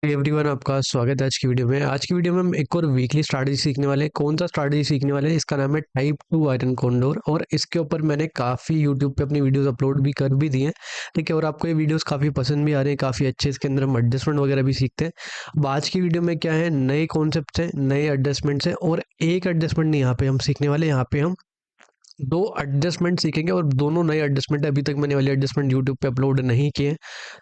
Everyone, आपका स्वागत है आज की वीडियो में। आज की वीडियो में हम एक और वीकली स्ट्रैटेजी सीखने वाले हैं। कौन सा स्ट्रैटेजी सीखने वाले हैं? इसका नाम है टाइप 2 आयरन कोंडोर, और इसके ऊपर मैंने काफ़ी यूट्यूब पे अपनी वीडियोस अपलोड भी कर भी दी हैं। ठीक है, और आपको ये वीडियोस काफ़ी पसंद भी आ रहे हैं, काफ़ी अच्छे। इसके अंदर हम एडजस्टमेंट वगैरह भी सीखते हैं। अब आज की वीडियो में क्या है, नए कॉन्सेप्ट हैं, नए एडजस्टमेंट्स हैं, और एक एडजस्टमेंट नहीं यहाँ पे हम सीखने वाले। यहाँ पे हम दो एडजस्टमेंट सीखेंगे, और दोनों नए एडजस्टमेंट है। अभी तक मैंने वाले एडजस्टमेंट यूट्यूब पे अपलोड नहीं किए हैं।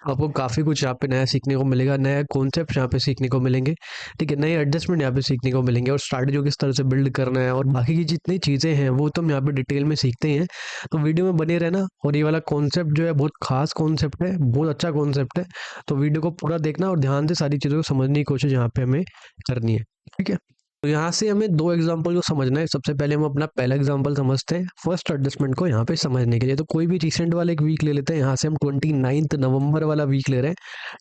आपको काफ़ी कुछ यहाँ पे नया सीखने को मिलेगा, नया कॉन्सेप्ट यहाँ पे सीखने को मिलेंगे। ठीक है, नए एडजस्टमेंट यहाँ पे सीखने को मिलेंगे, और स्ट्रैटेजी को किस तरह से बिल्ड करना है, और बाकी की जितनी चीज़ें हैं वो तो हम यहाँ पे डिटेल में सीखते ही हैं। तो वीडियो में बने रहना। और ये वाला कॉन्सेप्ट जो है बहुत खास कॉन्सेप्ट है, बहुत अच्छा कॉन्सेप्ट है। तो वीडियो को पूरा देखना और ध्यान से सारी चीज़ों को समझने की कोशिश यहाँ पे हमें करनी है। ठीक है, तो यहाँ से हमें दो एग्जांपल को समझना है। सबसे पहले हम अपना पहला एग्जांपल समझते हैं फर्स्ट एडजस्टमेंट को यहाँ पे समझने के लिए। तो कोई भी रिसेंट वाला एक वीक ले लेते हैं। यहाँ से हम 29 नवंबर वाला वीक ले रहे हैं।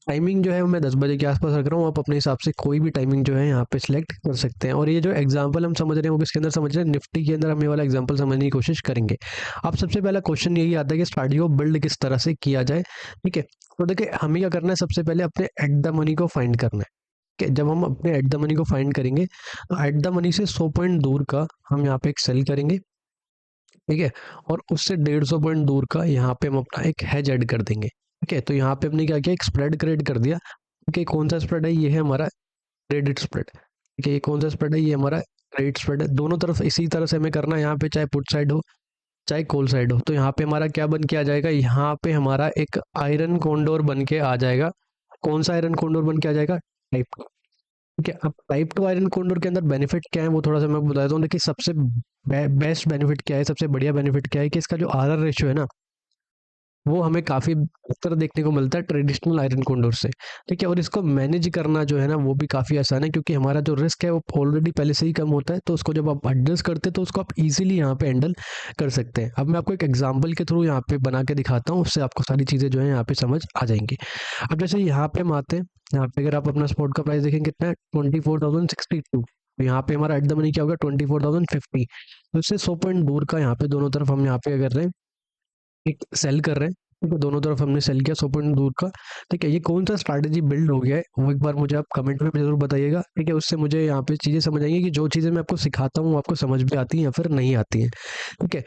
टाइमिंग जो है वो मैं 10 बजे के आसपास रख रहा हूँ। आप अपने हिसाब से कोई भी टाइमिंग जो है यहाँ पे सिलेक्ट कर सकते हैं। और ये जो एग्जाम्पल हम समझ रहे हैं वो किसके अंदर समझ रहे हैं, निफ्टी के अंदर हम ये वाला एग्जाम्पल समझने की कोशिश करेंगे। अब सबसे पहला क्वेश्चन यही आता है कि स्ट्रैटेजी को बिल्ड किस तरह से किया जाए। ठीक है, तो देखिए हमें क्या करना है, सबसे पहले अपने एट द मनी को फाइंड करना है। कि जब हम अपने एट द मनी को फाइंड करेंगे तो एट द मनी से 100 पॉइंट दूर का हम यहाँ पे एक सेल करेंगे। ठीक है, और उससे 150 पॉइंट दूर का यहाँ पे हम अपना एक हेज ऐड कर देंगे। ठीक है, तो यहाँ पे हमने क्या किया, एक स्प्रेड क्रिएट कर दिया। ठीक है, कौन सा स्प्रेड है, ये है हमारा क्रेडिट स्प्रेड। ठीक है, ये कौन सा स्प्रेड है, ये हमारा क्रेडिट स्प्रेड है। दोनों तरफ इसी तरह से हमें करना है यहाँ पे, चाहे पुट साइड हो चाहे कॉल साइड हो। तो यहाँ पे हमारा क्या बन के आ जाएगा, यहाँ पे हमारा एक आयरन कॉन्डोर बन के आ जाएगा। कौन सा आयरन कॉन्डोर बन के आ जाएगा, टाइप। ठीक है, अब टाइप 2 आयरन कोंडोर के अंदर बेनिफिट क्या है वो थोड़ा सा मैं आपको बता देता हूँ। देखिए सबसे बेस्ट बेनिफिट क्या है, सबसे बढ़िया बेनिफिट क्या है कि इसका जो आरआर रेशियो है ना, वो हमें काफ़ी बेहतर देखने को मिलता है ट्रेडिशनल आयरन कोंडोर से। ठीक है, और इसको मैनेज करना जो है ना वो भी काफ़ी आसान है, क्योंकि हमारा जो रिस्क है वो ऑलरेडी पहले से ही कम होता है। तो उसको जब आप एडजस्ट करते हैं तो उसको आप इजीली यहाँ पे हैंडल कर सकते हैं। अब मैं आपको एक एग्जांपल के थ्रू यहाँ पे बना के दिखाता हूँ, उससे आपको सारी चीज़ें जो है यहाँ पे समझ आ जाएंगी। अब जैसे यहाँ पे हम आते हैं, यहाँ पे अगर आप अपना स्पॉट का प्राइस देखें कितना है, 24,062। तो यहाँ पे हमारा एट द मनी क्या होगा, 24,050। तो इससे 100 पॉइंट दूर का यहाँ पे दोनों तरफ हम यहाँ पे कर रहे हैं, एक सेल कर रहे हैं। ठीक है, दोनों तरफ हमने सेल किया 100 पॉइंट दूर का। ठीक है, ये कौन सा स्ट्रैटेजी बिल्ड हो गया है वो एक बार मुझे आप कमेंट में जरूर बताइएगा। ठीक है, उससे मुझे यहाँ पे चीज़ें समझ आएंगी कि जो चीज़ें मैं आपको सिखाता हूँ वो आपको समझ भी आती हैं या फिर नहीं आती हैं। ठीक है,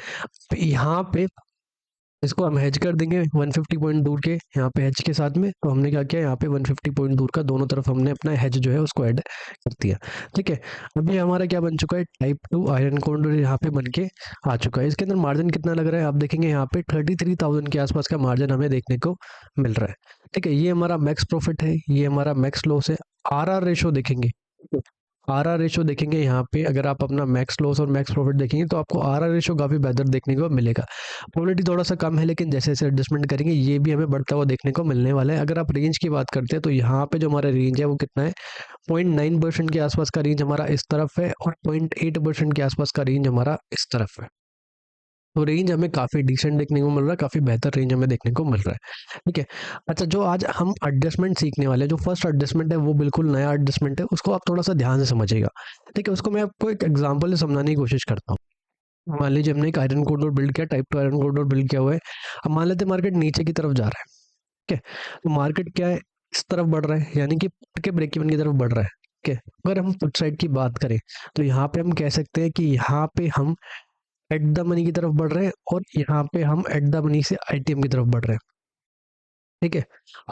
तो यहाँ पे इसको हम हेज कर देंगे 150 पॉइंट दूर के यहाँ पे हेज के साथ में। तो हमने क्या किया, यहाँ पे 150 पॉइंट दूर का दोनों तरफ हमने अपना हेज जो है उसको ऐड कर दिया। ठीक है, अभी हमारा क्या बन चुका है, टाइप 2 आयरन कोंडोर यहाँ पे बन के आ चुका है। इसके अंदर मार्जिन कितना लग रहा है आप देखेंगे, यहाँ पे 33,000 के आसपास का मार्जिन हमें देखने को मिल रहा है। ठीक है, ये हमारा मैक्स प्रॉफिट है, ये हमारा मैक्स लॉस है। आर रेशो देखेंगे, आर रेशो देखेंगे यहाँ पे, अगर आप अपना मैक्स लॉस और मैक्स प्रॉफिट देखेंगे तो आपको आर रेशो काफ़ी बेहतर देखने को मिलेगा। प्रोबेबिलिटी थोड़ा सा कम है, लेकिन जैसे जैसे एडजस्टमेंट करेंगे ये भी हमें बढ़ता हुआ देखने को मिलने वाला है। अगर आप रेंज की बात करते हैं तो यहाँ पे जो हमारा रेंज है वो कितना है, 0.9% के आसपास का रेंज हमारा इस तरफ है, और 0.8% के आसपास का रेंज हमारा इस तरफ है। तो रेंज हमें काफ़ी डिसेंट देखने को मिल रहा है, काफ़ी बेहतर रेंज हमें देखने को मिल रहा है। ठीक है, अच्छा जो आज हम एडजस्टमेंट सीखने वाले हैं, जो फर्स्ट एडजस्टमेंट है वो बिल्कुल नया एडजस्टमेंट है, उसको आप थोड़ा सा ध्यान से समझिएगा। ठीक है, उसको मैं आपको एक एग्जांपल से समझाने की कोशिश करता हूँ। मान लीजिए हमने एक आयरन कोरिडोर बिल्ड किया, टाइप 2 आयरन कोरिडोर बिल्ड किया हुआ है। अब मान लेते हैं मार्केट नीचे की तरफ जा रहा है। ठीक है, तो मार्केट क्या है, इस तरफ बढ़ रहा है, यानी कि पुट के ब्रेक इवन की तरफ बढ़ रहा है। ठीक है, अगर हम पुट साइड की बात करें तो यहाँ पे हम कह सकते हैं कि यहाँ पे हम एट द मनी की तरफ बढ़ रहे हैं, और यहाँ पे हम एट द मनी से आईटीएम की तरफ बढ़ रहे हैं। ठीक है,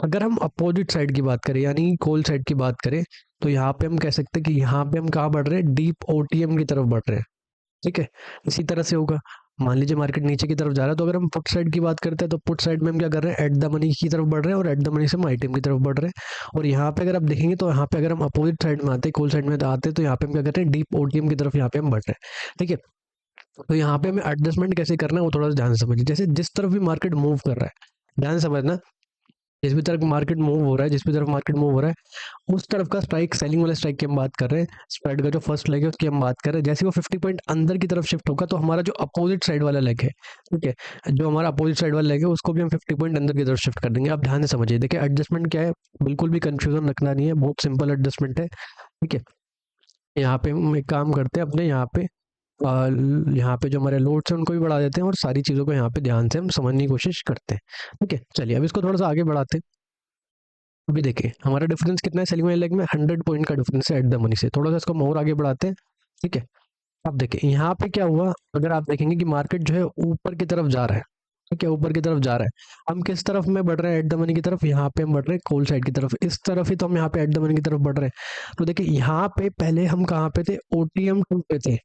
अगर हम अपोजिट साइड की बात करें यानी कॉल साइड की बात करें तो यहाँ पे हम कह सकते हैं कि यहाँ पे हम कहाँ बढ़ रहे हैं, डीप ओटीएम की तरफ बढ़ रहे हैं। ठीक है, इसी तरह से होगा। मान लीजिए मार्केट नीचे की तरफ जा रहा है, तो अगर हम पुट साइड की बात करते हैं तो पुट साइड में हम क्या कर रहे हैं, एट द मनी की तरफ बढ़ रहे हैं, और एट द मनी से हम आईटीएम की तरफ बढ़ रहे हैं। और यहाँ पे अगर आप देखेंगे तो यहाँ पे अगर हम अपोजिट साइड में आते हैं, कॉल साइड में आते हैं, तो यहाँ पे हम क्या कर रहे हैं, डीप ओटीएम की तरफ यहाँ पे हम बढ़ रहे हैं। ठीक है, तो यहाँ पे हमें एडजस्टमेंट कैसे करना है वो थोड़ा सा ध्यान से समझिए। जैसे जिस तरफ भी मार्केट मूव कर रहा है, ध्यान से समझना, जिस भी तरफ मार्केट मूव हो रहा है, जिस भी तरफ मार्केट मूव हो रहा है उस तरफ का स्ट्राइक, सेलिंग वाले स्ट्राइक की हम बात कर रहे हैं। स्प्रेड का जो फर्स्ट लेग है उसकी हम बात कर रहे हैं। जैसे वो 50 पॉइंट अंदर की तरफ शिफ्ट होगा तो हमारा जो अपोजिट साइड वाला लेग है, ठीक है, जो हमारा अपोजिट साइड वाला लेग है उसको भी हम 50 पॉइंट अंदर की तरफ शिफ्ट कर देंगे। आप ध्यान से समझिए, देखिए एडजस्टमेंट क्या है, बिल्कुल भी कंफ्यूजन रखना नहीं है, बहुत सिंपल एडजस्टमेंट है। ठीक है, यहाँ पे हम एक काम करते हैं, अपने यहाँ पे जो हमारे लोड्स हैं उनको भी बढ़ा देते हैं, और सारी चीज़ों को यहाँ पे ध्यान से हम समझने की कोशिश करते हैं। ठीक है, चलिए अब इसको थोड़ा सा आगे बढ़ाते हैं। अभी देखिए हमारा डिफरेंस कितना है सेलिंग वाले लेग में, 100 पॉइंट का डिफरेंस है एट द मनी से। थोड़ा सा इसको हम और आगे बढ़ाते हैं, ठीक है। अब देखिए यहाँ पे क्या हुआ, अगर आप देखेंगे कि मार्केट जो है ऊपर की तरफ जा रहा है, ठीक है, ऊपर की तरफ जा रहा है। हम किस तरफ में बढ़ रहे हैं एट द मनी की तरफ, यहाँ पे हम बढ़ रहे हैं कॉल साइड की तरफ, इस तरफ ही तो हम यहाँ पे एट द मनी की तरफ बढ़ रहे हैं। तो देखिए यहाँ पे पहले हम कहाँ पे थे, ओटीएम 2 पे थे,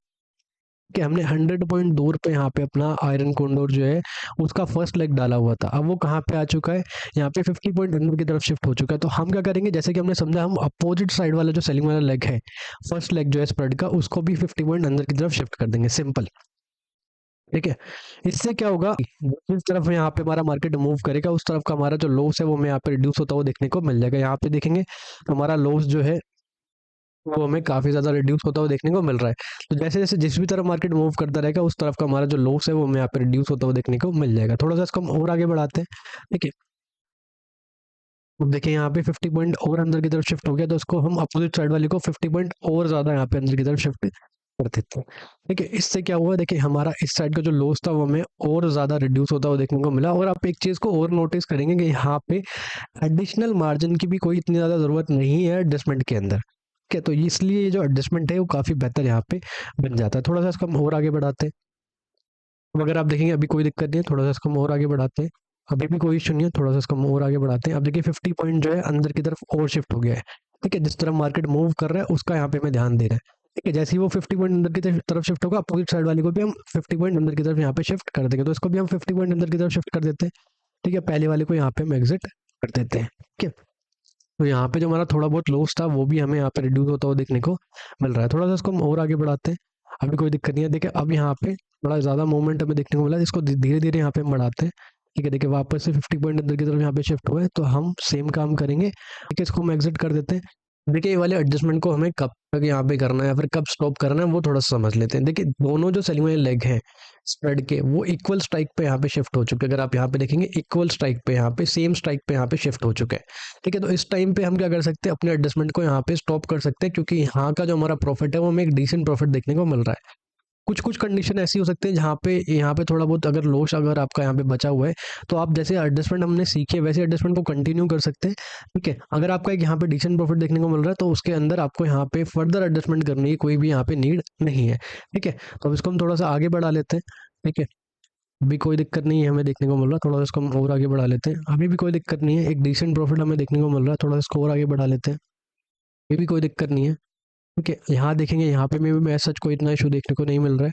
कि हमने 100 पॉइंट दूर पे यहाँ पे अपना आयरन कोंडोर जो है उसका फर्स्ट लेग डाला हुआ था। अब वो कहाँ पे आ चुका है, यहाँ पे 50 पॉइंट अंदर की तरफ शिफ्ट हो चुका है। तो हम क्या करेंगे, जैसे कि हमने समझा, हम अपोजिट साइड वाला जो सेलिंग वाला लेग है, फर्स्ट लेग जो है स्प्रेड का, उसको भी 50 पॉइंट अंदर की तरफ शिफ्ट कर देंगे, सिंपल, ठीक है। इससे क्या होगा, जिस तरफ यहाँ पे हमारा मार्केट मूव करेगा उस तरफ का हमारा जो लॉस है वो हमें यहाँ पे रिड्यूस होता हुआ देखने को मिल जाएगा। यहाँ पे देखेंगे तो हमारा लॉस जो है वो हमें काफ़ी ज़्यादा रिड्यूस होता हुआ देखने को मिल रहा है। तो जैसे जैसे जिस भी तरफ मार्केट मूव करता रहेगा उस तरफ का हमारा जो लॉस है वो हमें यहाँ पे रिड्यूस होता हुआ देखने को मिल जाएगा। थोड़ा सा इसको हम और आगे बढ़ाते हैं, ठीक है। अब देखिए यहाँ पे 50 पॉइंट और अंदर की तरफ शिफ्ट हो गया, तो इसको हम अपोजिट साइड वाले को 50 पॉइंट और ज़्यादा यहाँ पे अंदर की तरफ शिफ्ट कर देते हैं, ठीक है। इससे क्या हुआ, देखिए हमारा इस साइड का जो लॉस था वो हमें और ज़्यादा रिड्यूस होता हुआ देखने को मिला। और आप एक चीज़ को और नोटिस करेंगे कि यहाँ पे एडिशनल मार्जिन की भी कोई इतनी ज़्यादा ज़रूरत नहीं है एडजस्टमेंट के अंदर, ठीक है। तो इसलिए ये जो एडजस्टमेंट है वो काफ़ी बेहतर यहाँ पे बन जाता है। थोड़ा सा इसको हम और आगे बढ़ाते हैं। अब अगर आप देखेंगे अभी कोई दिक्कत नहीं है, थोड़ा सा इसको हम और आगे बढ़ाते हैं। अभी भी कोई इशू नहीं है, थोड़ा सा इसको हम और आगे बढ़ाते हैं। अब देखिए 50 पॉइंट जो है अंदर की तरफ और शिफ्ट हो गया है, ठीक है। जिस तरफ मार्केट मूव कर रहा है उसका यहाँ पे हमें ध्यान दे रहा है, ठीक है। जैसे ही वो 50 पॉइंट अंदर की तरफ शिफ्ट होगा, अपोजिट साइड वाले को भी हम 50 पॉइंट अंदर की तरफ यहाँ पे शिफ्ट कर देंगे। तो इसको भी हम 50 पॉइंट अंदर की तरफ शिफ्ट कर देते हैं, ठीक है। पहले वाले को यहाँ पे हम एग्जिट कर देते हैं, ठीक है। तो यहाँ पे जो हमारा थोड़ा बहुत लॉस था वो भी हमें यहाँ पे रिड्यूस होता हुआ देखने को मिल रहा है। थोड़ा सा इसको हम और आगे बढ़ाते हैं। अभी कोई दिक्कत नहीं है। देखिए अब यहाँ पे बड़ा ज़्यादा मूवमेंट हमें देखने को मिला, इसको धीरे धीरे यहाँ पे हम बढ़ाते हैं, ठीक है। देखिए वापस से 50 पॉइंट अंदर की तरफ यहाँ पे शिफ्ट हुआ है, तो हम सेम काम करेंगे, ठीक है। इसको हम एग्जिट कर देते हैं। देखिए ये वाले एडजस्टमेंट को हमें कब तक यहाँ पे करना है या फिर कब स्टॉप करना है वो थोड़ा सा समझ लेते हैं। देखिए दोनों जो सेलिंग वाले लेग हैं स्प्रेड के, वो इक्वल स्ट्राइक पे यहाँ पे शिफ्ट हो चुके हैं। अगर आप यहाँ पे देखेंगे इक्वल स्ट्राइक पे, यहाँ पे सेम स्ट्राइक पे यहाँ पे शिफ्ट हो चुके हैं, ठीक है। तो इस टाइम पे हम क्या कर सकते हैं, अपने एडजस्टमेंट को यहाँ पे स्टॉप कर सकते हैं, क्योंकि यहाँ का जो हमारा प्रॉफिट है वो हमें एक डिसेंट प्रॉफिट देखने को मिल रहा है। कुछ कुछ कंडीशन ऐसी हो सकती है जहाँ पे यहाँ पे थोड़ा बहुत अगर लॉस अगर आपका यहाँ पे बचा हुआ है, तो आप जैसे एडजस्टमेंट हमने सीखे वैसे एडजस्टमेंट को कंटिन्यू कर सकते हैं, ठीक है। अगर आपका एक यहाँ पे डिसेंट प्रॉफिट देखने को मिल रहा है तो उसके अंदर आपको यहाँ पे फर्दर एडजस्टमेंट करने की कोई भी यहाँ पे नीड नहीं है, ठीक है। तो अब इसको हम थोड़ा सा आगे बढ़ा लेते हैं, ठीक है। अभी कोई दिक्कत नहीं है हमें देखने को मिल रहा है, थोड़ा सा इसको हम और आगे बढ़ा लेते हैं। अभी भी कोई दिक्कत नहीं है, एक डिसेंट प्रॉफिट हमें देखने को मिल रहा है, थोड़ा सा इसको और आगे बढ़ा लेते हैं। ये भी कोई दिक्कत नहीं है, ठीक है। यहाँ देखेंगे यहाँ पे मैं सच कोई इतना इशू देखने को नहीं मिल रहा है,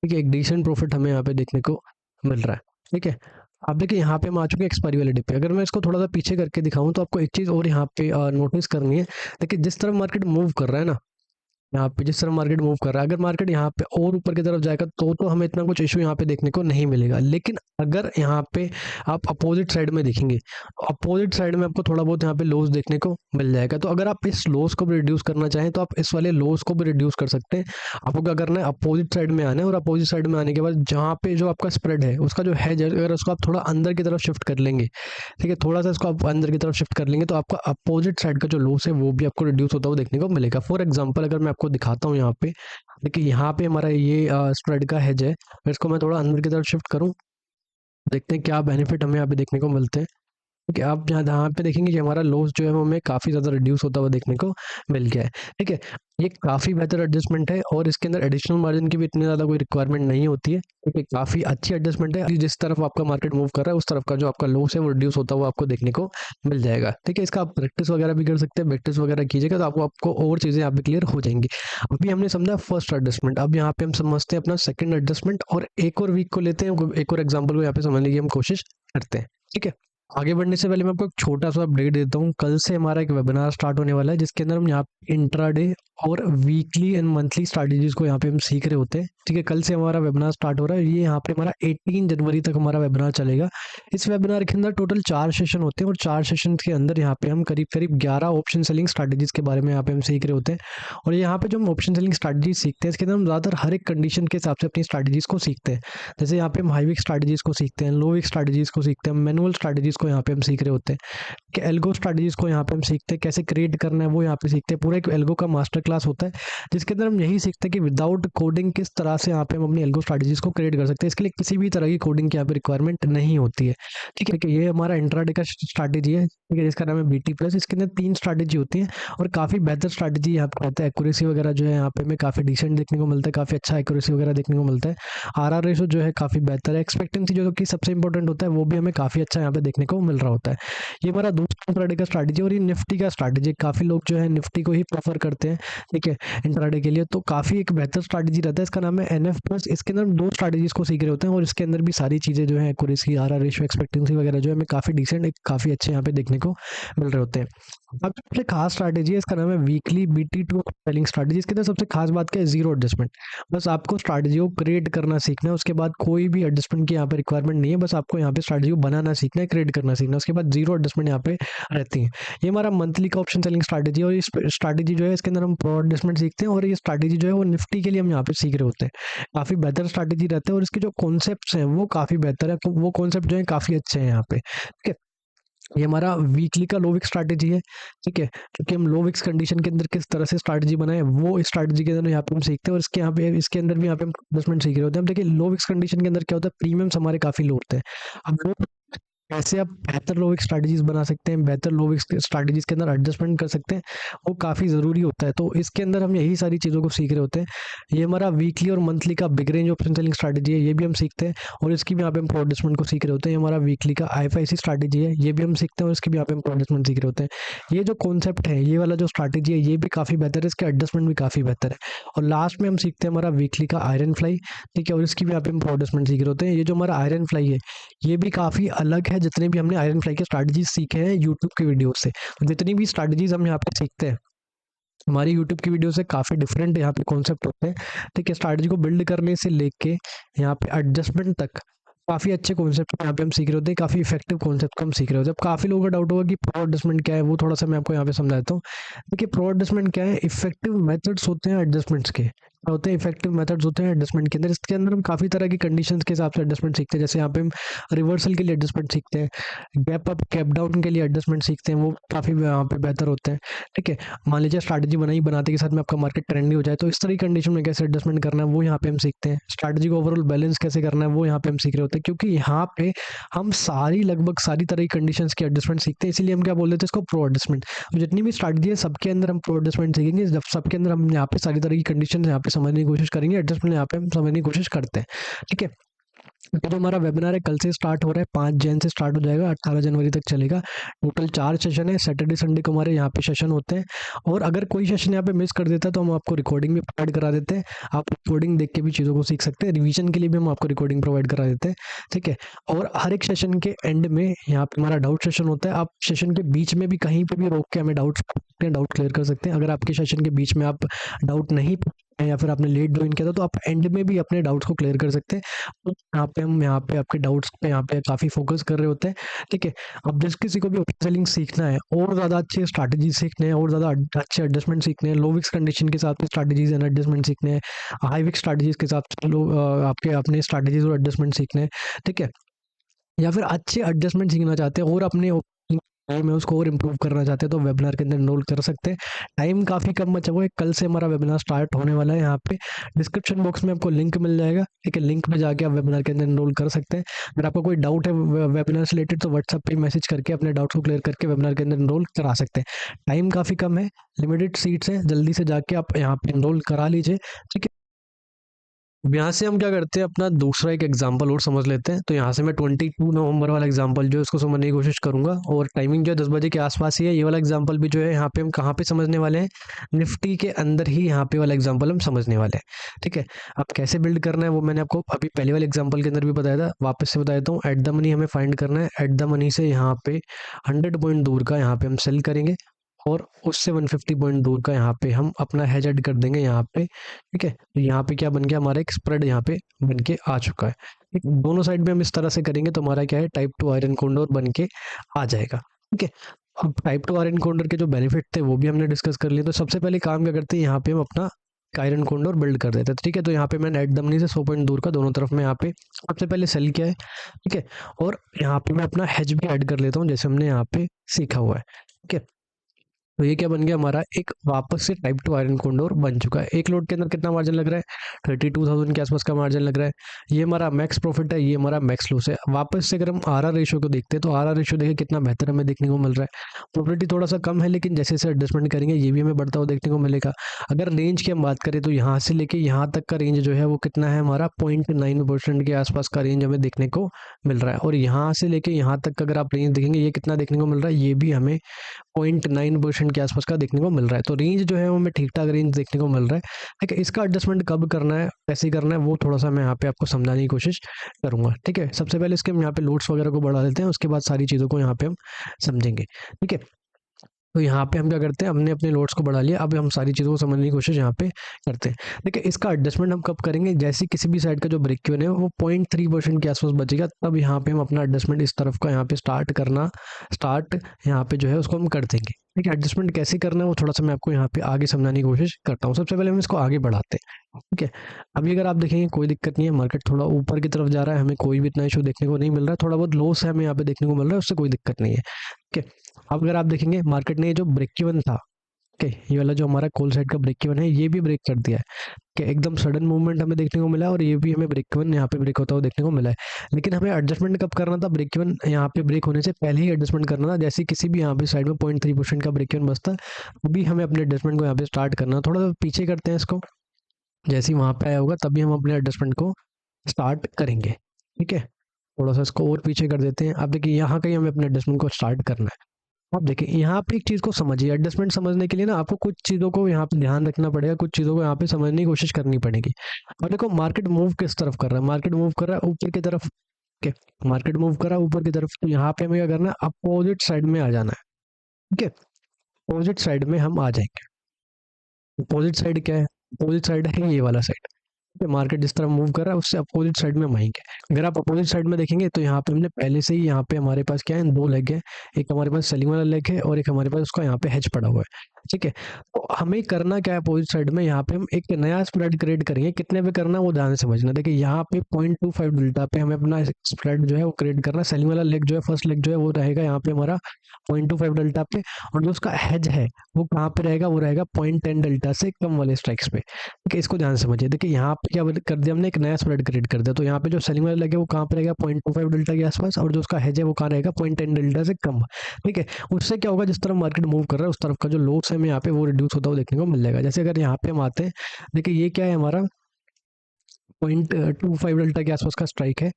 ठीक है। एक डिसेंट प्रॉफिट हमें यहाँ पे देखने को मिल रहा है, ठीक है। आप देखिए यहाँ पे हम आ चुके हैं एक्सपायरी वाले डिप पे। अगर मैं इसको थोड़ा सा पीछे करके दिखाऊं तो आपको एक चीज़ और यहाँ पे नोटिस करनी है। देखिए जिस तरह मार्केट मूव कर रहा है ना, यहाँ पे जिस तरह मार्केट मूव कर रहा है, अगर मार्केट यहाँ पे और ऊपर की तरफ जाएगा तो हमें इतना कुछ इशू यहाँ पे देखने को नहीं मिलेगा। लेकिन अगर यहाँ पे आप अपोजिट साइड में देखेंगे, अपोजिट साइड में आपको थोड़ा बहुत यहाँ पे लॉस देखने को मिल जाएगा। तो अगर आप इस लॉस को भी रिड्यूस करना चाहें तो आप इस वाले लॉस को भी रिड्यूस कर सकते हैं। आपको क्या करना है, अपोजिट साइड में आना है, और अपोजिट साइड में आने के बाद जहाँ पे जो आपका स्प्रेड है उसका जो है, अगर उसको आप थोड़ा अंदर की तरफ शिफ्ट कर लेंगे, ठीक है, थोड़ा सा इसको आप अंदर की तरफ शिफ्ट कर लेंगे, तो आपका अपोजिट साइड का जो लॉस है वो भी आपको रिड्यूस होता हुआ देखने को मिलेगा। फॉर एग्जांपल अगर मैं आपको दिखाता हूँ यहाँ पे, देखिए यहाँ पे हमारा ये स्प्रेड का हेज है, अगर इसको मैं थोड़ा अंदर की तरफ शिफ्ट करूँ, देखते हैं क्या बेनिफिट हमें यहाँ पे देखने को मिलते हैं। ठीक है, आप यहाँ पे देखेंगे कि हमारा लॉस जो है वो हमें काफ़ी ज़्यादा रिड्यूस होता हुआ देखने को मिल गया है। ठीक है, ये काफ़ी बेहतर एडजस्टमेंट है और इसके अंदर एडिशनल मार्जिन की भी इतनी ज़्यादा कोई रिक्वायरमेंट नहीं होती है। ठीक है, काफ़ी अच्छी एडजस्टमेंट है। जिस तरफ आपका मार्केट मूव कर रहा है उस तरफ का जो आपका लॉस है वो रिड्यूस होता हुआ आपको देखने को मिल जाएगा। ठीक है, इसका आप प्रैक्टिस वगैरह भी कर सकते हैं, प्रैक्टिस वगैरह कीजिएगा तो आपको और चीज़ें यहाँ पे क्लियर हो जाएंगी। अभी हमने समझा फर्स्ट एडजस्टमेंट, अब यहाँ पे हम समझते हैं अपना सेकंड एडजस्टमेंट और एक और वीक को लेते हैं, एक और एग्जाम्पल को यहाँ पे समझने की हम कोशिश करते हैं। ठीक है, आगे बढ़ने से पहले मैं आपको एक छोटा सा अपडेट देता हूँ। कल से हमारा एक वेबिनार स्टार्ट होने वाला है जिसके अंदर हम यहाँ इंट्राडे और वीकली एंड मंथली स्ट्रैटेजीज को यहाँ पे हम सीख रहे होते हैं। ठीक है, कल से हमारा वेबिनार स्टार्ट हो रहा है। ये यहाँ पे हमारा 18 जनवरी तक हमारा वेबिनार चलेगा। इस वेबिनार के अंदर टोटल 4 सेशन होते हैं और 4 सेशन के अंदर यहाँ पे हम करीब करीब 11 ऑप्शन सेलिंग स्ट्रैटेजीज के बारे में यहाँ पे हम सीख रहे होते हैं। और यहाँ पे जो हम ऑप्शन सेलिंग स्ट्रैटेजीज सीखते हैं इसके अंदर हम ज़्यादातर हर एक कंडीशन के हिसाब से अपनी स्ट्रैटेजीज को सीखते हैं। जैसे यहाँ पे हम हाई वीक स्ट्रैटेजीज को सीखते हैं, लो वीक स्ट्रैटेजीज को सीखते हैं, मैनुअल स्ट्रैटेजीज स्ट्रैटेजीज को यहाँ पे हम सीख रहे होते हैं कि एल्गो स्ट्रैटेजीज को यहाँ पे हम सीखते हैं, कैसे क्रिएट करना है वो यहाँ पे सीखते हैं। पूरा एक एल्गो का मास्टर क्लास होता है जिसके अंदर हम यही सीखते हैं कि विदाउट कोडिंग किस तरह से यहाँ पे हम अपनी एल्गो स्ट्रैटेजीज को क्रिएट कर सकते हैं। इसके लिए किसी भी तरह की कोडिंग की यहाँ पे रिक्वायरमेंट नहीं होती है। ठीक है, ये हमारा इंट्राडे का स्ट्रैटेजी है, ठीक है, जिसका नाम है BT प्लस। इसके अंदर 3 स्ट्रैटेजी होती है और काफ़ी बेहतर स्ट्रैटेजी यहाँ पे होता है। एक्यूरेसी वगैरह जो है यहाँ पे हमें काफ़ी डिसेंट देखने को मिलता है, काफ़ी अच्छा एक्यूरेसी वगैरह देखने को मिलता है। RR रेशो जो है काफ़ी बेहतर है। एक्सपेक्टेंसी जो कि सबसे इंपॉर्टेंट होता है वो भी हमें काफ़ी अच्छा यहाँ पे देखने को मिल रहा होता है। ये हमारा दूसरा इंट्राडे का स्ट्रैटेजी और ये निफ्टी का स्ट्रैटेजी। काफ़ी लोग जो है निफ्टी को ही प्रेफर करते हैं, ठीक है, इंट्राडे के लिए। तो काफ़ी एक बेहतर स्ट्रैटेजी रहता है, इसका नाम है NF प्लस। इसके अंदर हम 2 स्ट्रैटेजीज को सीख रहे होते हैं और इसके अंदर भी सारी चीज़ें जो है एक्यूरेसी, RR रेशो, एक्सपेक्टेंसी वगैरह जो है हमें काफ़ी डिसेंट, काफ़ी अच्छे यहाँ पे देखने को मिल रहे होते हैं। अब सबसे खास स्ट्रैटेजी है, इसका नाम है वीकली BT2 सेलिंग स्ट्रैटेजी। इसके अंदर सबसे खास बात क्या है, जीरो एडजस्टमेंट। बस आपको स्ट्रैटेजी को क्रिएट करना सीखना है, उसके बाद कोई भी एडजस्टमेंट की यहाँ पे रिक्वायरमेंट नहीं है। बस आपको यहाँ पे स्ट्रैटेजी को बनाना सीखना है, क्रिएट करना सीखना है, उसके बाद जीरो एडजस्टमेंट यहाँ पे रहती है। ये हमारा मंथली का ऑप्शन सेलिंग स्ट्रैटेजी और इस स्ट्रैटेजी जो है इसके अंदर हम प्रो एडजस्टमेंट सीखते हैं और ये स्ट्रैटेजी जो है वो निफ्टी के लिए हम यहाँ पे सीख रहे होते हैं। काफ़ी बेहतर स्ट्रैटेजी रहता है और इसके जो कॉन्सेप्ट हैं वो काफ़ी बेहतर है, तो वो कॉन्सेप्ट जो है काफ़ी अच्छे हैं यहाँ पे। ठीक है, ये हमारा वीकली का लो विक्स स्ट्रैटेजी है, ठीक है, क्योंकि हम लो विक्स कंडीशन के अंदर किस तरह से स्ट्रैटेजी बनाए वो इस स्ट्रैटेजी के अंदर यहाँ पे हम सीखते हैं और इसके यहाँ पे इसके अंदर भी यहाँ पे हम एडजस्टमेंट सीख रहे होते हैं। हम देखिए लो विक्स कंडीशन के अंदर क्या होता है, प्रीमियम्स हमारे काफ़ी लो होते हैं। अब लो कैसे आप बेहतर लो विक्स स्ट्रैटेजीज बना सकते हैं, बेहतर लो विक्स स्ट्रैटेजीज के अंदर एडजस्टमेंट कर सकते हैं, वो काफ़ी ज़रूरी होता है। तो इसके अंदर हम यही सारी चीज़ों को सीख रहे होते हैं। ये हमारा वीकली और मंथली का big range option selling strategy है, ये भी हम सीखते हैं और इसकी भी यहाँ पे हम प्रो एडजस्टमेंट को सीख रहे होते हैं। ये हमारा वीकली का IFIC स्ट्रैटेजी है, ये भी हम सीखते हैं और इसकी भी यहाँ पे हम प्रो एडजस्टमेंट सीख रहे होते हैं। ये जो कॉन्सेप्ट है, ये वाला जो स्ट्रैटेजी है, ये भी काफ़ी बेहतर है, इसका एडजस्टमेंट भी काफ़ी बेहतर है। और लास्ट में हम सीखते हैं हमारा वीकली का आयरन फ्लाई, ठीक है, और इसकी भी यहाँ पे हम प्रो एडजस्टमेंट सीख रहे होते हैं। ये जो हमारा आयरन फ्लाई है ये भी काफ़ी अलग है, जितने भी हमने आयरन फ्लाई के स्ट्रैटेजीज सीखे हैं यूट्यूब की वीडियो से। तो जितनी भी स्ट्रैटेजीज हम यहाँ पे सीखते हैं हमारी यूट्यूब की वीडियो से काफ़ी डिफरेंट यहाँ पे कॉन्सेप्ट होते हैं। ठीक है, स्ट्रैटेजी को बिल्ड करने से लेके यहाँ पे एडजस्टमेंट तक काफ़ी अच्छे कॉन्सेप्ट यहाँ पे हम सीख रहे होते हैं, काफ़ी इफेक्टिव कॉन्सेप्ट को हम सीख रहे होते हैं। अब काफ़ी लोगों का डाउट होगा कि प्रो एडजस्टमेंट क्या है, वो थोड़ा सा मैं आपको यहाँ पे समझाता हूँ। देखिए प्रो एडजस्टमेंट क्या है, इफेक्टिव मेथड्स होते हैं एडजस्टमेंट्स के, क्या होते हैं, इफेक्टिव मेथड्स होते हैं एडजस्टमेंट के अंदर। इसके अंदर हम काफ़ी तरह की कंडीशंस के हिसाब से एडजस्टमेंट सीखते हैं। जैसे यहाँ पे हम रिवर्सल के लिए एडजस्टमेंट सीखते हैं, गैप अप गैप डाउन के लिए एडजस्टमेंट सीखते हैं, वो काफ़ी यहाँ पे बेहतर होते हैं। ठीक है, मान लीजिए स्ट्रैटेजी बनाई, बनाते के साथ में आपका मार्केट ट्रेंडी हो जाए तो इस तरह की कंडीशन में कैसे एडजस्टमेंट करना है वो यहाँ पे हम सीखते हैं। स्ट्रैटेजी को ओवरऑल बैलेंस कैसे करना है वो यहाँ पे हम सीख रहे होते हैं, क्योंकि यहाँ पे हम लगभग सारी तरह की कंडीशंस की एडजस्टमेंट सीखते हैं। इसीलिए हम क्या बोल देते हैं इसको प्रो एडजस्टमेंट। जितनी भी स्ट्रैटेजी है सबके अंदर हम प्रो एडजस्टमेंट सीखेंगे, जब सबके अंदर हम यहाँ पे सारी तरह की कंडीशन यहाँ पे समझने की कोशिश करेंगे, एडजस्टमेंट यहाँ पे हम समझने की कोशिश करते हैं। ठीक है, तो जो हमारा वेबिनार है कल से स्टार्ट हो रहा है, 5 जैन से स्टार्ट हो जाएगा, 18 जनवरी तक चलेगा। टोटल 4 सेशन है, सैटरडे संडे को हमारे यहाँ पे सेशन होते हैं। और अगर कोई सेशन यहाँ पे मिस कर देता है तो हम आपको रिकॉर्डिंग भी प्रोवाइड करा देते हैं, आप रिकॉर्डिंग देख के भी चीज़ों को सीख सकते हैं। रिवीजन के लिए भी हम आपको रिकॉर्डिंग प्रोवाइड करा देते हैं। ठीक है, और हर एक सेशन के एंड में यहाँ पे हमारा डाउट सेशन होता है। आप सेशन के बीच में भी कहीं पर भी रोक के हमें डाउट क्लियर कर सकते हैं। अगर आपके सेशन के बीच में आप डाउट नहीं या फिर आपने लेट ज्वाइन किया था तो आप एंड में भी अपने डाउट्स को क्लियर कर सकते हैं। तो यहाँ पे आपके डाउट्स पे यहाँ पे काफ़ी फोकस कर रहे होते हैं। ठीक है, अब जिस किसी को भी ऑप्शन सेलिंग सीखना है और ज़्यादा अच्छे स्ट्रैटेजी सीखने हैं और ज़्यादा अच्छे एडजस्टमेंट सीखने हैं, लो विक्स कंडीशन के साथ में स्ट्रैटेजीज एंड एडजस्टमेंट सीखने हैं, हाई विक्स स्ट्रैटेजीज के साथ आपके अपने स्ट्रैटेजीज और एडजस्टमेंट सीखने हैं, ठीक है, या फिर अच्छे एडजस्टमेंट सीखना चाहते हैं और अपने में उसको और इम्प्रूव करना चाहते हैं तो वेबिनार के अंदर एनरोल कर सकते हैं। टाइम काफ़ी कम बचा हुआ है, कल से हमारा वेबिनार स्टार्ट होने वाला है। यहाँ पे डिस्क्रिप्शन बॉक्स में आपको लिंक मिल जाएगा, ठीक है, लिंक पे जाके आप वेबिनार के अंदर एनरोल कर सकते हैं। अगर आपको कोई डाउट है वेबिनार से रिलेटेड तो व्हाट्सएप पे मैसेज करके अपने डाउट्स को क्लियर करके वेबिनार के अंदर एनरोल करा सकते हैं। टाइम काफ़ी कम है, लिमिटेड सीट्स हैं, जल्दी से जाके आप यहाँ पे एनरोल करा लीजिए। ठीक है, अब यहाँ से हम क्या करते हैं, अपना दूसरा एक एग्जांपल और समझ लेते हैं। तो यहाँ से मैं 22 नवंबर वाला एग्जांपल जो है उसको समझने की कोशिश करूंगा और टाइमिंग जो है 10 बजे के आसपास ही है। ये वाला एग्जांपल भी जो है यहाँ पे हम कहाँ पे समझने वाले हैं, निफ्टी के अंदर ही यहाँ पे वाला एग्जांपल हम समझने वाले हैं। ठीक है, अब कैसे बिल्ड करना है वो मैंने आपको अभी पहले वाले एग्जाम्पल के अंदर भी बताया था, वापस से बता देता हूँ। एट द मनी हमें फाइंड करना है, एट द मनी से यहाँ पे 100 पॉइंट दूर का यहाँ पे हम सेल करेंगे और उससे 150 पॉइंट दूर का यहाँ पे हम अपना हेज ऐड कर देंगे यहाँ पे। ठीक है, तो यहाँ पे क्या बन गया, हमारा एक स्प्रेड यहाँ पे बन के आ चुका है। ठीक, दोनों साइड में हम इस तरह से करेंगे तो हमारा क्या है, टाइप 2 आयरन कोंडोर बन के आ जाएगा। ठीक है, अब टाइप 2 आयरन कोंडोर के जो बेनिफिट थे वो भी हमने डिस्कस कर लिए। तो सबसे पहले काम क्या करते हैं, यहाँ पे हम अपना आयरन कॉन्डोर बिल्ड कर देते हैं। ठीक है, तो यहाँ पे मैंने एट द मनी से 100 पॉइंट दूर का दोनों तरफ में यहाँ पे सबसे पहले सेल किया है। ठीक है, और यहाँ पे मैं अपना हेज भी ऐड कर लेता हूँ, जैसे हमने यहाँ पे सीखा हुआ है। ठीक है, तो ये क्या बन गया हमारा, एक वापस से टाइप 2 आयरन कोंडोर बन चुका है। एक लोड के अंदर कितना मार्जिन लग रहा है, 32,000 के आसपास का मार्जिन लग रहा है। ये हमारा मैक्स प्रॉफिट है, ये हमारा मैक्स लॉस है। वापस से अगर हम आर आर रेशियो को देखते हैं तो आर आर रेशियो देखिए कितना बेहतर हमें देखने को मिल रहा है। प्रॉफिट थोड़ा सा कम है, लेकिन जैसे जैसे एडजस्टमेंट करेंगे ये भी हमें बढ़ता हुआ देखने को मिलेगा। अगर रेंज की हम बात करें तो यहाँ से लेके यहाँ तक का रेंज जो है वो कितना है हमारा, 0.9% के आसपास का रेंज हमें देखने को मिल रहा है। और यहाँ से लेके यहाँ तक अगर आप रेंज देखेंगे ये कितना देखने को मिल रहा है, ये भी हमें 0.9% के आसपास का देखने को मिल रहा है। तो रेंज जो है वो हमें ठीक ठाक रेंज देखने को मिल रहा है। ठीक है, इसका एडजस्टमेंट कब करना है, कैसे करना है, वो थोड़ा सा मैं यहाँ पे आपको समझाने की कोशिश करूंगा। ठीक है, सबसे पहले इसके हम यहाँ पे लोड्स वगैरह को बढ़ा देते हैं, उसके बाद सारी चीज़ों को यहाँ पे हम समझेंगे। ठीक है, तो यहाँ पे हम क्या करते हैं, हमने अपने लोड्स को बढ़ा लिया, अब हम सारी चीज़ों को समझने की कोशिश यहाँ पे करते हैं। देखिए, इसका एडजस्टमेंट हम कब करेंगे, जैसे किसी भी साइड का जो ब्रेक इवन है वो 0.3% के आसपास बचेगा, तब यहाँ पे हम अपना एडजस्टमेंट इस तरफ का यहाँ पे स्टार्ट यहाँ पे जो है उसको हम कर देंगे। ठीक है, एडजस्टमेंट कैसे करना है वो थोड़ा सा मैं आपको यहाँ पे आगे समझाने की कोशिश करता हूँ। सबसे पहले हम इसको आगे बढ़ाते हैं। ठीक है, अभी अगर आप देखेंगे कोई दिक्कत नहीं है, मार्केट थोड़ा ऊपर की तरफ जा रहा है, हमें कोई भी इतना इशू देखने को नहीं मिल रहा है, थोड़ा बहुत लॉस है हमें यहाँ पे देखने को मिल रहा है, उससे कोई दिक्कत नहीं है। ठीक है, अब अगर आप देखेंगे मार्केट ने जो ब्रेक इवन था, ओके, ये वाला जो हमारा कॉल साइड का ब्रेक इवन है ये भी ब्रेक कर दिया है। कि एकदम सडन मूवमेंट हमें देखने को मिला है, और ये भी हमें ब्रेक इवन यहाँ पे ब्रेक होता हुआ देखने को मिला है। लेकिन हमें एडजस्टमेंट कब करना था, ब्रेक इवन यहाँ पे ब्रेक होने से पहले ही एडजस्टमेंट करना था। जैसे किसी भी यहाँ पे साइड में 0.3% का ब्रेक इवन बचता है, अभी हमें अपने एडजस्टमेंट को यहाँ पे स्टार्ट करना है। थोड़ा सा पीछे करते हैं इसको, जैसे ही वहाँ पे आया होगा तभी हम अपने एडजस्टमेंट को स्टार्ट करेंगे। ठीक है, थोड़ा सा इसको और पीछे कर देते हैं। अब देखिए यहाँ कहीं हमें अपने एडजस्टमेंट को स्टार्ट करना है। अब देखिए यहाँ पे एक चीज़ को समझिए, एडजस्टमेंट समझने के लिए ना आपको कुछ चीज़ों को यहाँ पे ध्यान रखना पड़ेगा, कुछ चीज़ों को यहाँ पे समझने की कोशिश करनी पड़ेगी। और देखो मार्केट मूव किस तरफ कर रहा है, मार्केट मूव कर रहा है ऊपर की तरफ। ओके, मार्केट मूव कर रहा है ऊपर की तरफ, तो यहाँ पे हमें क्या करना है, अपोजिट साइड में आ जाना है। ठीक है, अपोजिट साइड में हम आ जाएंगे। अपोजिट साइड क्या है, अपोजिट साइड है ये वाला साइड। मार्केट जिस तरह मूव कर रहा है उससे अपोजिट साइड में हम आएंगे। अगर आप अपोजिट साइड में देखेंगे तो यहाँ पे हमने पहले से ही यहाँ पे हमारे पास क्या है, दो लेग है, एक हमारे पास सेलिंग वाला लेग है और एक हमारे पास उसका यहाँ पे हेज पड़ा हुआ है। ठीक है, तो हमें करना क्या है, अपोजिट साइड में यहाँ पे हम एक नया स्प्रेड क्रिएट करेंगे। कितने पे करना है वो ध्यान से समझना। देखिए यहाँ पे 0.25 डेल्टा पे हमें अपना स्प्रेड जो है वो क्रिएट करना है। सेलिंग वाला लेग जो है, फर्स्ट लेग जो है वो रहेगा यहाँ पे हमारा 0.25 डेल्टा पे, और जो उसका हेज है वो कहाँ पे रहेगा, वो रहेगा 0.10 डेल्टा से कम वाले स्ट्राइक्स पे। ठीक है, इसको ध्यान से समझिए। देखिए यहाँ पे क्या कर दिया हमने, एक नया स्प्रेड क्रिएट कर दिया। तो यहाँ पे जो सेलिंग वाला लगे वो कहाँ पे रहेगा, 0.25 डेल्टा के आसपास, और जो उसका हेज है वो कहाँ रहेगा, 0.10 डेल्टा से कम। ठीक है, उससे क्या होगा, जिस तरफ मार्केट मूव कर रहा है उस तरफ का जो लॉस है हमें यहाँ पे वो रिड्यूस होता हुआ देखने को मिल जाएगा। जैसे अगर यहाँ पे हम आते हैं, देखिए ये क्या है हमारा 0.25 डेल्टा के आसपास का स्ट्राइक है,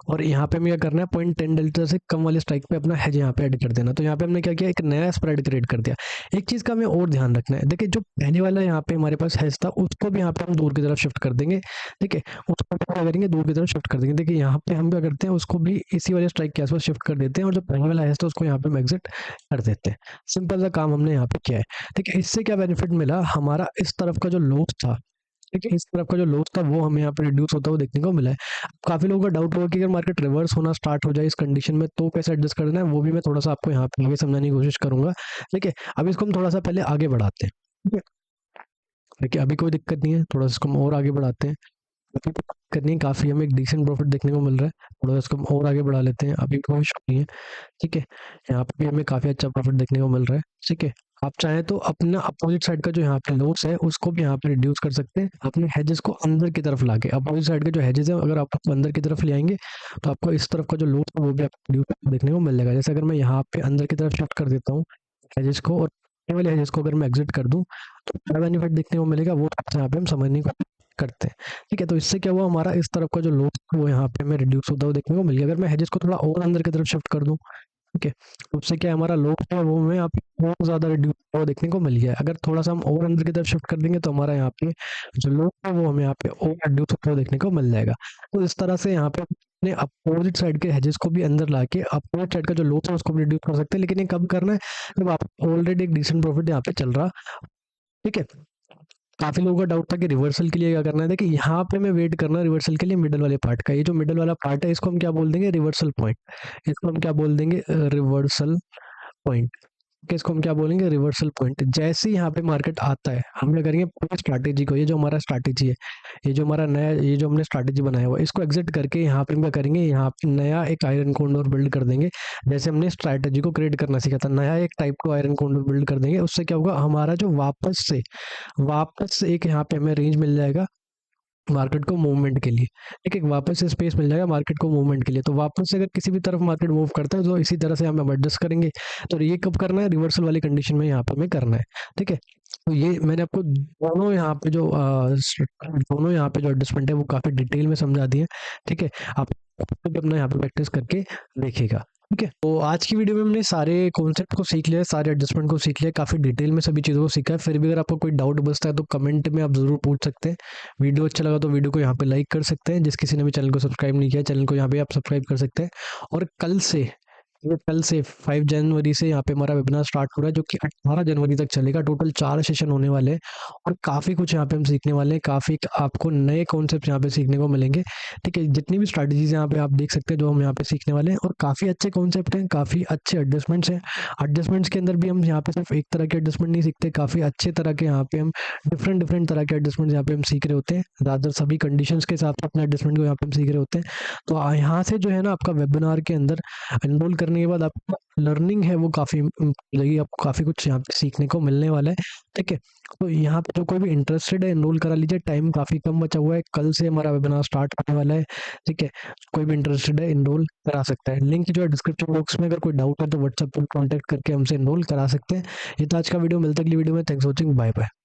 और यहाँ पे हमें क्या करना है, 0.10 डेल्टा से कम वाले स्ट्राइक पे अपना हेज यहाँ पे ऐड कर देना। तो यहाँ पे हमने क्या किया, एक नया स्प्रेड क्रिएट कर दिया। एक चीज़ का हमें और ध्यान रखना है, देखिए जो पहले वाला यहाँ पे हमारे पास हेज था उसको भी यहाँ पे हम दूर की तरफ शिफ्ट कर देंगे। ठीक है, उसको क्या करेंगे, दूर की तरफ शिफ्ट कर देंगे। देखिए यहाँ पे हम क्या करते हैं, उसको भी इसी वाले स्ट्राइक के आसपास शिफ्ट कर देते हैं, और जो पहले वाला हेज था उसको यहाँ पे हम एग्जिट कर देते हैं। सिंपल सा काम हमने यहाँ पे किया है। ठीक है, इससे क्या बेनिफिट मिला, हमारा इस तरफ का जो लॉस था, ठीक है, इस तरफ का जो लॉस था वो हमें यहाँ पे रिड्यूस होता हुआ देखने को मिला है। काफी लोगों का डाउट होगा कि अगर मार्केट रिवर्स होना स्टार्ट हो जाए इस कंडीशन में तो कैसे एडजस्ट करना है, वो भी मैं थोड़ा सा आपको यहाँ पे आगे समझाने की कोशिश करूंगा। ठीक है, अब इसको हम थोड़ा सा पहले आगे बढ़ाते हैं। ठीक है, देखिए अभी कोई दिक्कत नहीं है, थोड़ा सा इसको हम और आगे बढ़ाते हैं। अभी तो दिक्कत नहीं, काफी हमें एक डिसेंट प्रॉफिट देखने को मिल रहा है, थोड़ा सा इसको हम और आगे बढ़ा लेते हैं, अभी कोई इशू नहीं है। ठीक है, यहाँ पे भी हमें काफी अच्छा प्रॉफिट देखने को मिल रहा है। ठीक है, आप चाहें तो अपना अपोजिट साइड का जो यहाँ पे लॉस है उसको भी यहाँ पे रिड्यूस कर सकते हैं, अपने हेजेस को अंदर की तरफ लाके। अपोजिट साइड के जो हेजेस है अगर आप अंदर की तरफ ले आएंगे तो आपको इस तरफ का जो लॉस है वो भी आपको रिड्यूस देखने को मिल जाएगा। जैसे अगर मैं यहाँ पे अंदर की तरफ शिफ्ट कर देता हूँ हेजेस को, और ये वाले हेजेस को अगर मैं एग्जिट कर दूँ तो क्या बेनिफिट देखने को मिलेगा वो यहाँ पे हम समझने को करते हैं। ठीक है, तो इससे क्या हुआ, हमारा इस तरफ का जो लॉस वो यहाँ पे हमें रिड्यूस होता हुआ देखने को मिल गया। अगर मैं हेजेस को थोड़ा और अंदर की तरफ शिफ्ट कर दूँ, ठीक है, तो उससे क्या हमारा लॉस है वो हमें यहाँ पे और ज़्यादा रिड्यूस हुआ देखने को मिल गया है। अगर थोड़ा सा हम और अंदर की तरफ शिफ्ट कर देंगे तो हमारा यहाँ पे जो लॉस है वो हमें यहाँ पे और रिड्यूस होता हुआ देखने को मिल जाएगा। तो इस तरह से यहाँ पे अपने अपोजिट साइड के हेजेस को भी अंदर लाके अपोजिट साइड का जो लॉस है उसको भी रिड्यूस कर सकते हैं। लेकिन ये कब करना है, जब आप ऑलरेडी एक डिसेंट प्रॉफिट यहाँ पे चल रहा। ठीक है, काफी लोगों का डाउट था कि रिवर्सल के लिए क्या करना है। देखिए यहाँ पे मैं वेट करना रिवर्सल के लिए मिडल वाले पार्ट का। ये जो मिडल वाला पार्ट है इसको हम क्या बोल देंगे, रिवर्सल पॉइंट। इसको हम क्या बोल देंगे, रिवर्सल पॉइंट। कि इसको हम क्या बोलेंगे, रिवर्सल पॉइंट। जैसे ही यहाँ पे मार्केट आता है, हम क्या करेंगे, पूरी स्ट्रैटेजी को, ये जो हमारा स्ट्रैटेजी है, ये जो हमारा नया, ये जो हमने स्ट्रैटेजी बनाया हुआ है, इसको एग्जिट करके यहाँ पे हम क्या करेंगे, यहाँ पे नया एक आयरन कॉन्डोर बिल्ड कर देंगे। जैसे हमने स्ट्रैटेजी को क्रिएट करना सीखा था, नया एक टाइप को आयरन कॉन्डोर बिल्ड कर देंगे। उससे क्या होगा, हमारा जो वापस से एक यहाँ पे हमें रेंज मिल जाएगा मार्केट को मूवमेंट के लिए। ठीक है, वापस से स्पेस मिल जाएगा मार्केट को मूवमेंट के लिए। तो वापस से अगर किसी भी तरफ मार्केट मूव करता है तो इसी तरह से हम एडजस्ट करेंगे। तो ये कब करना है, रिवर्सल वाली कंडीशन में यहाँ पे हमें करना है। ठीक है, तो ये मैंने आपको दोनों यहाँ पे जो एडजस्टमेंट है वो काफी डिटेल में समझा दिए। ठीक है, आप भी अपना यहाँ पे प्रैक्टिस करके देखिएगा। ठीक है, तो आज की वीडियो में हमने सारे कॉन्सेप्ट को सीख लिया, सारे एडजस्टमेंट को सीख लिया, काफी डिटेल में सभी चीज़ों को सीखा है। फिर भी अगर आपको कोई डाउट बचता है तो कमेंट में आप जरूर पूछ सकते हैं। वीडियो अच्छा लगा तो वीडियो को यहाँ पे लाइक कर सकते हैं। जिस किसी ने भी चैनल को सब्सक्राइब नहीं किया, चैनल को यहाँ पे आप सब्सक्राइब कर सकते हैं। और कल से 5 जनवरी से यहाँ पे हमारा वेबिनार स्टार्ट हो रहा है, जो कि 18 जनवरी तक चलेगा। टोटल 4 सेशन होने वाले हैं और काफ़ी कुछ यहाँ पे हम सीखने वाले हैं। काफ़ी आपको नए कॉन्सेप्ट यहाँ पे सीखने को मिलेंगे। ठीक है, जितनी भी स्ट्रैटेजीज यहाँ पे आप देख सकते हैं जो हम यहाँ पे सीखने वाले हैं, और काफ़ी अच्छे कॉन्सेप्ट हैं, काफ़ी अच्छे एडजस्टमेंट्स हैं। एडजस्टमेंट्स के अंदर भी हम यहाँ पे सिर्फ एक तरह के एडजस्टमेंट नहीं सीखते, काफ़ी अच्छे तरह के यहाँ पे हम डिफरेंट डिफरेंट तरह के एडजस्टमेंट यहाँ पे हम सीख रहे होते हैं। ज़्यादातर सभी कंडीशंस के हिसाब से अपने एडजस्टमेंट को यहाँ पे हम सीख रहे होते हैं। तो यहाँ से जो है ना, आपका वेबिनार के अंदर एनरोल करने के बाद आपका लर्निंग है वो काफ़ी लगी, आपको काफ़ी कुछ यहाँ पे सीखने को मिलने वाला है। ठीक है, तो यहाँ पे जो कोई भी इंटरेस्टेड है एनरोल करा लीजिए, टाइम काफ़ी कम बचा हुआ है, कल से हमारा वेबिनार स्टार्ट होने वाला है। ठीक है, कोई भी इंटरेस्टेड है एनरोल करा सकता है। लिंक जो है डिस्क्रिप्शन बॉक्स में, अगर कोई डाउट है तो व्हाट्सएप पर कॉन्टैक्ट करके हमसे एनरोल करा सकते हैं। ये तो आज का वीडियो, मिलता है अगली वीडियो में। Thanks for watching, bye bye.